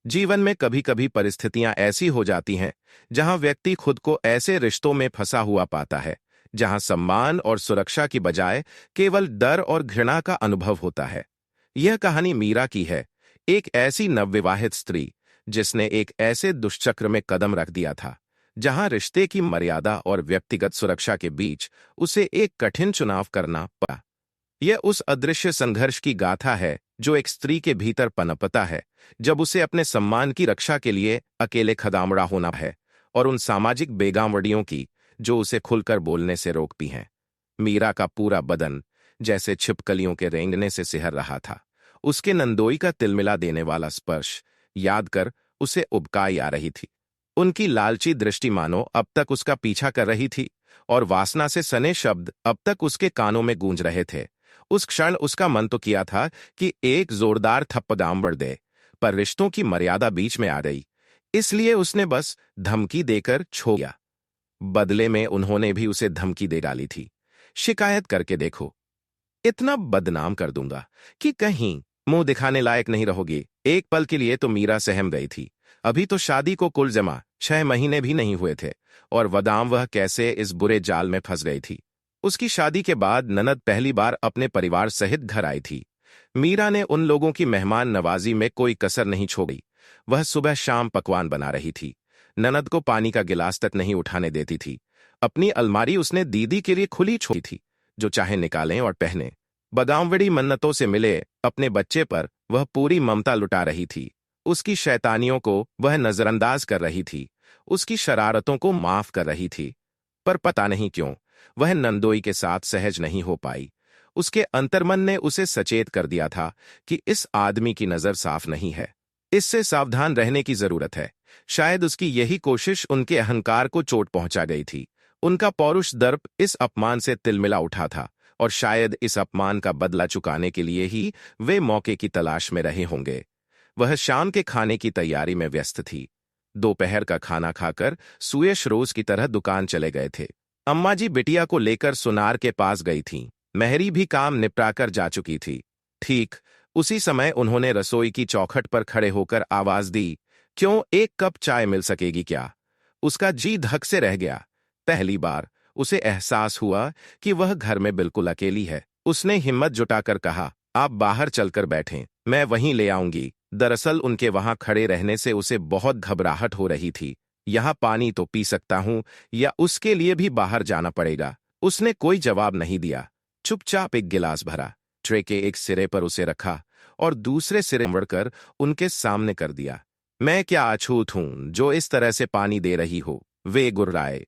जीवन में कभी कभी परिस्थितियां ऐसी हो जाती हैं जहां व्यक्ति खुद को ऐसे रिश्तों में फंसा हुआ पाता है जहां सम्मान और सुरक्षा की बजाय केवल डर और घृणा का अनुभव होता है। यह कहानी मीरा की है, एक ऐसी नवविवाहित स्त्री जिसने एक ऐसे दुष्चक्र में कदम रख दिया था जहां रिश्ते की मर्यादा और व्यक्तिगत सुरक्षा के बीच उसे एक कठिन चुनाव करना पड़ा। यह उस अदृश्य संघर्ष की गाथा है जो एक स्त्री के भीतर पनपता है जब उसे अपने सम्मान की रक्षा के लिए अकेले खदामड़ा होना है, और उन सामाजिक बेगावड़ियों की जो उसे खुलकर बोलने से रोकती हैं। मीरा का पूरा बदन जैसे छिपकलियों के रेंगने से सिहर रहा था। उसके नंदोई का तिलमिला देने वाला स्पर्श याद कर उसे उबकाई आ रही थी। उनकी लालची दृष्टि मानो अब तक उसका पीछा कर रही थी, और वासना से सने शब्द अब तक उसके कानों में गूंज रहे थे। उस क्षण उसका मन तो किया था कि एक जोरदार थप्पड़ बढ़ दे, पर रिश्तों की मर्यादा बीच में आ गई, इसलिए उसने बस धमकी देकर छोड़ दिया। बदले में उन्होंने भी उसे धमकी दे डाली थी, शिकायत करके देखो, इतना बदनाम कर दूंगा कि कहीं मुंह दिखाने लायक नहीं रहोगी। एक पल के लिए तो मीरा सहम गई थी। अभी तो शादी को कुल जमा 6 महीने भी नहीं हुए थे, और वदाम वह कैसे इस बुरे जाल में फंस गई थी। उसकी शादी के बाद ननद पहली बार अपने परिवार सहित घर आई थी। मीरा ने उन लोगों की मेहमान नवाजी में कोई कसर नहीं छोड़ी। वह सुबह शाम पकवान बना रही थी, ननद को पानी का गिलास तक नहीं उठाने देती थी। अपनी अलमारी उसने दीदी के लिए खुली छोड़ी थी, जो चाहे निकालें और पहने। बगावड़ी मन्नतों से मिले अपने बच्चे पर वह पूरी ममता लुटा रही थी। उसकी शैतानियों को वह नजरअंदाज कर रही थी, उसकी शरारतों को माफ कर रही थी। पर पता नहीं क्यों वह नंदोई के साथ सहज नहीं हो पाई। उसके अंतर्मन ने उसे सचेत कर दिया था कि इस आदमी की नजर साफ नहीं है, इससे सावधान रहने की जरूरत है। शायद उसकी यही कोशिश उनके अहंकार को चोट पहुंचा गई थी। उनका पौरुष दर्प इस अपमान से तिलमिला उठा था, और शायद इस अपमान का बदला चुकाने के लिए ही वे मौके की तलाश में रहे होंगे। वह शाम के खाने की तैयारी में व्यस्त थी। दोपहर का खाना खाकर सुयश रोज की तरह दुकान चले गए थे। अम्मा जी बिटिया को लेकर सुनार के पास गई थीं। मेहरी भी काम निपटाकर जा चुकी थी। ठीक उसी समय उन्होंने रसोई की चौखट पर खड़े होकर आवाज दी, क्यों, एक कप चाय मिल सकेगी क्या? उसका जी धक से रह गया। पहली बार उसे एहसास हुआ कि वह घर में बिल्कुल अकेली है। उसने हिम्मत जुटाकर कहा, आप बाहर चलकर बैठें, मैं वहीं ले आऊंगी। दरअसल उनके वहां खड़े रहने से उसे बहुत घबराहट हो रही थी। यहाँ पानी तो पी सकता हूं, या उसके लिए भी बाहर जाना पड़ेगा? उसने कोई जवाब नहीं दिया, चुपचाप एक गिलास भरा, ट्रे के एक सिरे पर उसे रखा और दूसरे सिरे मोड़कर उनके सामने कर दिया। मैं क्या अछूत हूं जो इस तरह से पानी दे रही हो? वे गुर्राए।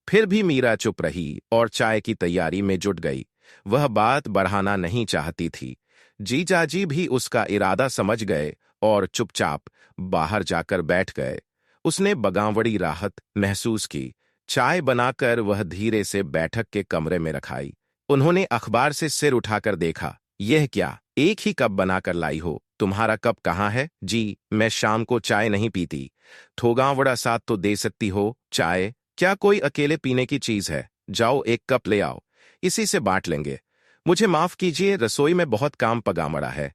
फिर भी मीरा चुप रही और चाय की तैयारी में जुट गई। वह बात बढ़ाना नहीं चाहती थी। जीजाजी भी उसका इरादा समझ गए और चुपचाप बाहर जाकर बैठ गए। उसने बगावड़ी राहत महसूस की। चाय बनाकर वह धीरे से बैठक के कमरे में रखाई। उन्होंने अखबार से सिर उठाकर देखा। यह क्या, एक ही कप बनाकर लाई हो? तुम्हारा कप कहाँ है? जी, मैं शाम को चाय नहीं पीती। थोगावड़ा साथ तो दे सकती हो। चाय क्या कोई अकेले पीने की चीज है? जाओ एक कप ले आओ, इसी से बांट लेंगे। मुझे माफ कीजिए, रसोई में बहुत काम पगामड़ा है।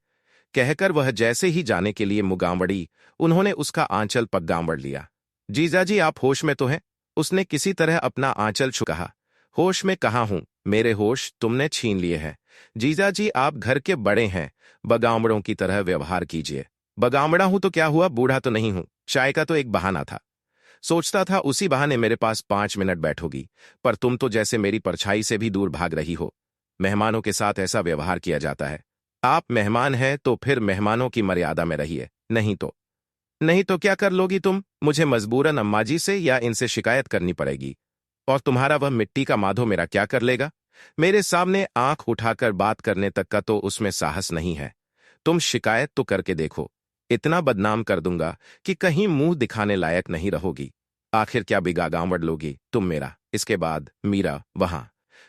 कहकर वह जैसे ही जाने के लिए मुगावड़ी, उन्होंने उसका आंचल पगामड़ लिया। जीजाजी आप होश में तो हैं? उसने किसी तरह अपना आंचल छू कहा। होश में कहाँ हूं, मेरे होश तुमने छीन लिए हैं। जीजाजी आप घर के बड़े हैं, बगामड़ों की तरह व्यवहार कीजिए। बगामड़ा हूं तो क्या हुआ, बूढ़ा तो नहीं हूं। चाय का तो एक बहाना था, सोचता था उसी बहाने मेरे पास 5 मिनट बैठोगी, पर तुम तो जैसे मेरी परछाई से भी दूर भाग रही हो। मेहमानों के साथ ऐसा व्यवहार किया जाता है? आप मेहमान हैं तो फिर मेहमानों की मर्यादा में रहिए, नहीं तो क्या कर लोगी तुम? मुझे मजबूरन अम्माजी से या इनसे शिकायत करनी पड़ेगी। और तुम्हारा वह मिट्टी का माधो मेरा क्या कर लेगा? मेरे सामने आंख उठाकर बात करने तक का तो उसमें साहस नहीं है। तुम शिकायत तो करके देखो, इतना बदनाम कर दूंगा कि कहीं मुंह दिखाने लायक नहीं रहोगी। आखिर क्या बिगागावड़ लोगी तुम मेरा? इसके बाद मीरा वहां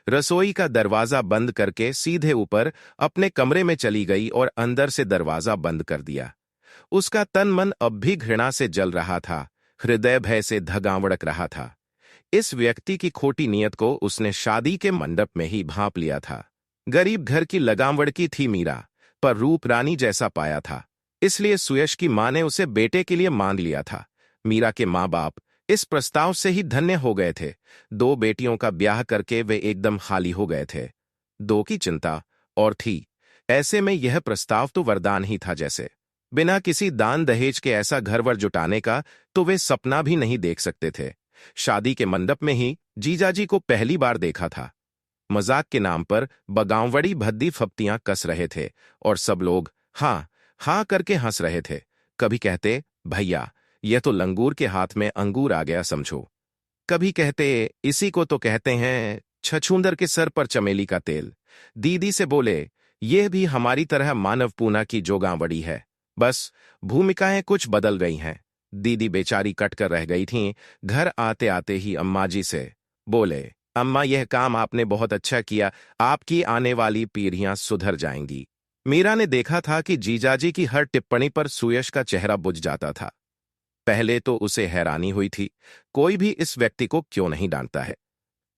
रसोई का दरवाजा बंद करके सीधे ऊपर अपने कमरे में चली गई और अंदर से दरवाजा बंद कर दिया। उसका तन मन अब भी घृणा से जल रहा था, हृदय भय से धगावड़क रहा था। इस व्यक्ति की खोटी नीयत को उसने शादी के मंडप में ही भांप लिया था। गरीब घर की लगावड़ की थी मीरा, पर रूप रानी जैसा पाया था। इसलिए सुयश की मां ने उसे बेटे के लिए मान लिया था। मीरा के माँ बाप इस प्रस्ताव से ही धन्य हो गए थे। 2 बेटियों का ब्याह करके वे एकदम खाली हो गए थे। 2 की चिंता और थी। ऐसे में यह प्रस्ताव तो वरदान ही था जैसे। बिना किसी दान दहेज के ऐसा घर-वर जुटाने का तो वे सपना भी नहीं देख सकते थे। शादी के मंडप में ही जीजाजी को पहली बार देखा था। मजाक के नाम पर बगावड़ी भद्दी फप्तियां कस रहे थे और सब लोग हाँ हाँ करके हंस रहे थे। कभी कहते, भैया यह तो लंगूर के हाथ में अंगूर आ गया समझो। कभी कहते, इसी को तो कहते हैं छछूंदर के सर पर चमेली का तेल। दीदी से बोले, यह भी हमारी तरह मानव पूना की जोगावड़ी है, बस भूमिकाएं कुछ बदल गई हैं। दीदी बेचारी कट कर रह गई थीं। घर आते आते ही अम्मा जी से बोले, अम्मा यह काम आपने बहुत अच्छा किया, आपकी आने वाली पीढ़ियां सुधर जाएंगी। मीरा ने देखा था कि जीजाजी की हर टिप्पणी पर सुयश का चेहरा बुझ जाता था। पहले तो उसे हैरानी हुई थी, कोई भी इस व्यक्ति को क्यों नहीं डांटता है,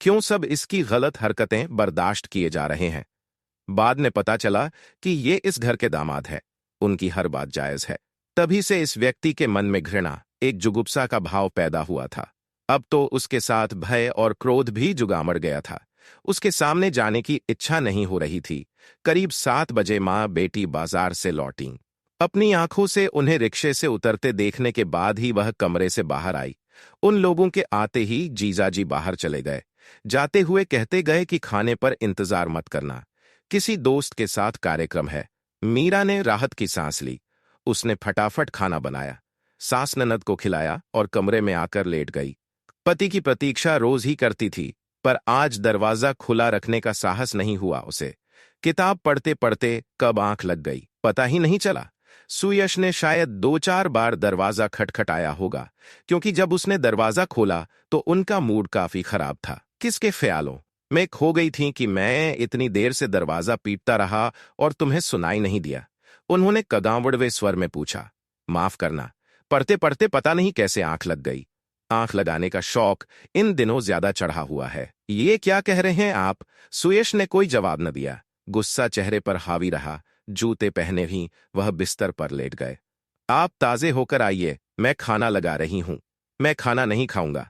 क्यों सब इसकी गलत हरकतें बर्दाश्त किए जा रहे हैं। बाद में पता चला कि ये इस घर के दामाद है, उनकी हर बात जायज है। तभी से इस व्यक्ति के मन में घृणा, एक जुगुप्सा का भाव पैदा हुआ था। अब तो उसके साथ भय और क्रोध भी जुगामड़ गया था। उसके सामने जाने की इच्छा नहीं हो रही थी। करीब 7 बजे माँ बेटी बाजार से लौटी। अपनी आंखों से उन्हें रिक्शे से उतरते देखने के बाद ही वह कमरे से बाहर आई। उन लोगों के आते ही जीजाजी बाहर चले गए। जाते हुए कहते गए कि खाने पर इंतजार मत करना, किसी दोस्त के साथ कार्यक्रम है। मीरा ने राहत की सांस ली। उसने फटाफट खाना बनाया, सास ननद को खिलाया और कमरे में आकर लेट गई। पति की प्रतीक्षा रोज ही करती थी, पर आज दरवाजा खुला रखने का साहस नहीं हुआ उसे। किताब पढ़ते पढ़ते कब आंख लग गई पता ही नहीं चला। सुयश ने शायद 2-4 बार दरवाजा खटखटाया होगा, क्योंकि जब उसने दरवाजा खोला तो उनका मूड काफी खराब था। किसके ख्यालों में खो गई थी कि मैं इतनी देर से दरवाजा पीटता रहा और तुम्हें सुनाई नहीं दिया। उन्होंने कगावड़वे स्वर में पूछा, माफ करना, पढ़ते पढ़ते पता नहीं कैसे आंख लग गई। आंख लगाने का शौक इन दिनों ज्यादा चढ़ा हुआ है। ये क्या कह रहे हैं आप? सुयश ने कोई जवाब न दिया। गुस्सा चेहरे पर हावी रहा। जूते पहने ही वह बिस्तर पर लेट गए। आप ताजे होकर आइए, मैं खाना लगा रही हूं। मैं खाना नहीं खाऊंगा।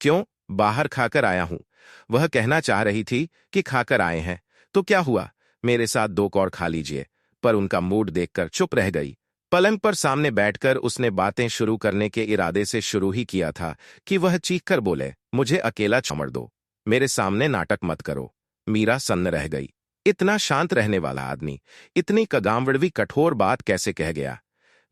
क्यों? बाहर खाकर आया हूं। वह कहना चाह रही थी कि खाकर आए हैं तो क्या हुआ, मेरे साथ 2 कौर खा लीजिए, पर उनका मूड देखकर चुप रह गई। पलंग पर सामने बैठकर उसने बातें शुरू करने के इरादे से शुरू ही किया था कि वह चीखकर बोले, मुझे अकेला छोड़ दो, मेरे सामने नाटक मत करो। मीरा सन्न रह गई। इतना शांत रहने वाला आदमी इतनी कगामवड़वी कठोर बात कैसे कह गया?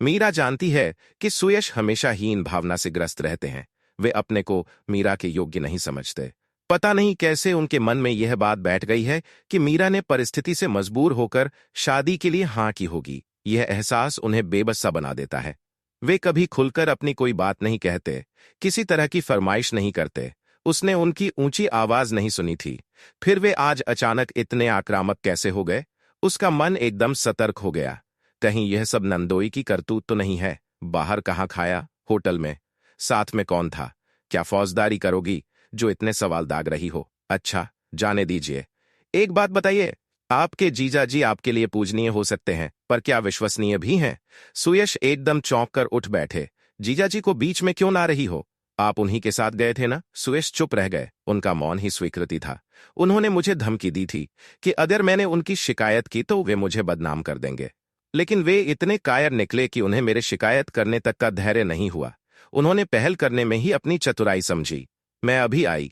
मीरा जानती है कि सुयश हमेशा हीन भावना से ग्रस्त रहते हैं। वे अपने को मीरा के योग्य नहीं समझते। पता नहीं कैसे उनके मन में यह बात बैठ गई है कि मीरा ने परिस्थिति से मजबूर होकर शादी के लिए हाँ की होगी। यह एहसास उन्हें बेबस बना देता है। वे कभी खुलकर अपनी कोई बात नहीं कहते, किसी तरह की फरमाइश नहीं करते। उसने उनकी ऊंची आवाज नहीं सुनी थी, फिर वे आज अचानक इतने आक्रामक कैसे हो गए? उसका मन एकदम सतर्क हो गया। कहीं यह सब नंदोई की करतूत तो नहीं है? बाहर कहाँ खाया? होटल में। साथ में कौन था? क्या फौजदारी करोगी जो इतने सवाल दाग रही हो? अच्छा, जाने दीजिए। एक बात बताइए, आपके जीजाजी आपके लिए पूजनीय हो सकते हैं, पर क्या विश्वसनीय भी हैं? सुयश एकदम चौंक कर उठ बैठे। जीजाजी को बीच में क्यों ला रही हो? आप उन्हीं के साथ गए थे ना? सुयश चुप रह गए। उनका मौन ही स्वीकृति था। उन्होंने मुझे धमकी दी थी कि अगर मैंने उनकी शिकायत की तो वे मुझे बदनाम कर देंगे, लेकिन वे इतने कायर निकले कि उन्हें मेरे शिकायत करने तक का धैर्य नहीं हुआ। उन्होंने पहल करने में ही अपनी चतुराई समझी। मैं अभी आई।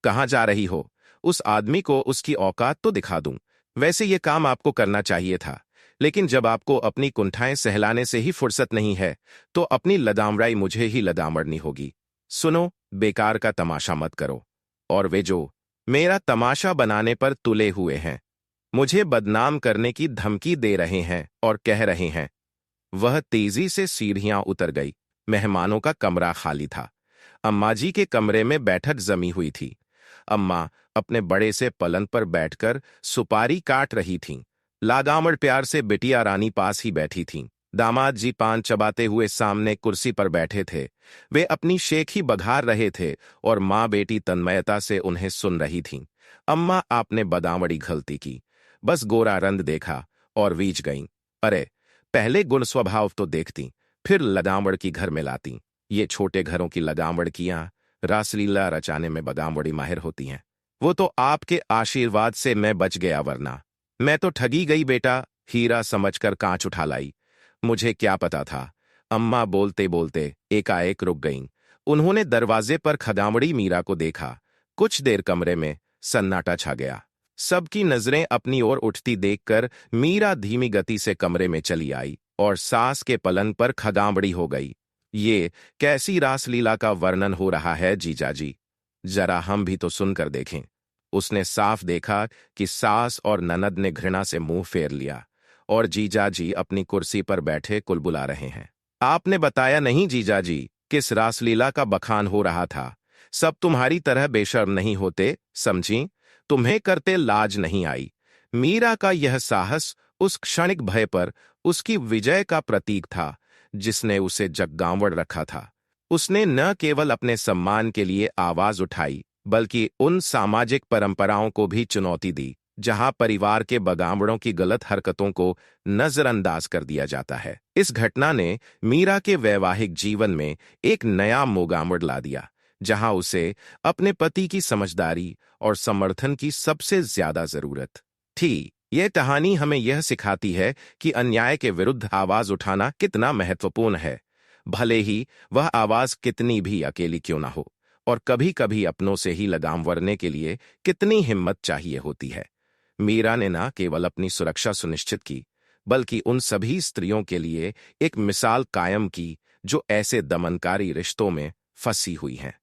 कहाँ जा रही हो? उस आदमी को उसकी औकात तो दिखा दूं। वैसे ये काम आपको करना चाहिए था, लेकिन जब आपको अपनी कुंठाएं सहलाने से ही फुर्सत नहीं है तो अपनी लदामराई मुझे ही लदामड़नी होगी। सुनो, बेकार का तमाशा मत करो। और वे जो मेरा तमाशा बनाने पर तुले हुए हैं, मुझे बदनाम करने की धमकी दे रहे हैं और कह रहे हैं। वह तेजी से सीढ़ियां उतर गई। मेहमानों का कमरा खाली था। अम्मा जी के कमरे में बैठक जमी हुई थी। अम्मा अपने बड़े से पलंग पर बैठकर सुपारी काट रही थीं। लागामड़ प्यार से बिटिया रानी पास ही बैठी थीं। दामाद जी पान चबाते हुए सामने कुर्सी पर बैठे थे। वे अपनी शेखी बघार रहे थे और माँ बेटी तन्मयता से उन्हें सुन रही थीं। अम्मा आपने बदावड़ी गलती की, बस गोरा रंग देखा और वीज गईं। अरे, पहले गुण स्वभाव तो देखती, फिर लगावड़ की घर में लाती। ये छोटे घरों की लगावड़कियां रासलीला रचाने में बगावड़ी माहिर होती हैं। वो तो आपके आशीर्वाद से मैं बच गया, वरना मैं तो ठगी गई बेटा, हीरा समझकर कांच उठा लाई। मुझे क्या पता था। अम्मा बोलते बोलते एकाएक रुक गईं। उन्होंने दरवाजे पर खदावड़ी मीरा को देखा। कुछ देर कमरे में सन्नाटा छा गया। सबकी नजरें अपनी ओर उठती देखकर मीरा धीमी गति से कमरे में चली आई और सास के पलंग पर खदावड़ी हो गई। ये कैसी रासलीला का वर्णन हो रहा है जीजाजी? जरा हम भी तो सुनकर देखें। उसने साफ देखा कि सास और ननद ने घृणा से मुंह फेर लिया और जीजाजी अपनी कुर्सी पर बैठे कुलबुला रहे हैं। आपने बताया नहीं जीजाजी, किस रासलीला का बखान हो रहा था। सब तुम्हारी तरह बेशर्म नहीं होते, समझी? तुम्हें करते लाज नहीं आई। मीरा का यह साहस उस क्षणिक भय पर उसकी विजय का प्रतीक था जिसने उसे जगगांवड़ रखा था। उसने न केवल अपने सम्मान के लिए आवाज उठाई, बल्कि उन सामाजिक परंपराओं को भी चुनौती दी जहां परिवार के बगावड़ों की गलत हरकतों को नजरअंदाज कर दिया जाता है। इस घटना ने मीरा के वैवाहिक जीवन में एक नया मोगामड़ ला दिया, जहां उसे अपने पति की समझदारी और समर्थन की सबसे ज्यादा जरूरत थी। यह कहानी हमें यह सिखाती है कि अन्याय के विरुद्ध आवाज उठाना कितना महत्वपूर्ण है, भले ही वह आवाज कितनी भी अकेली क्यों ना हो, और कभी-कभी अपनों से ही लगाम वरने के लिए कितनी हिम्मत चाहिए होती है। मीरा ने न केवल अपनी सुरक्षा सुनिश्चित की, बल्कि उन सभी स्त्रियों के लिए एक मिसाल कायम की जो ऐसे दमनकारी रिश्तों में फंसी हुई हैं।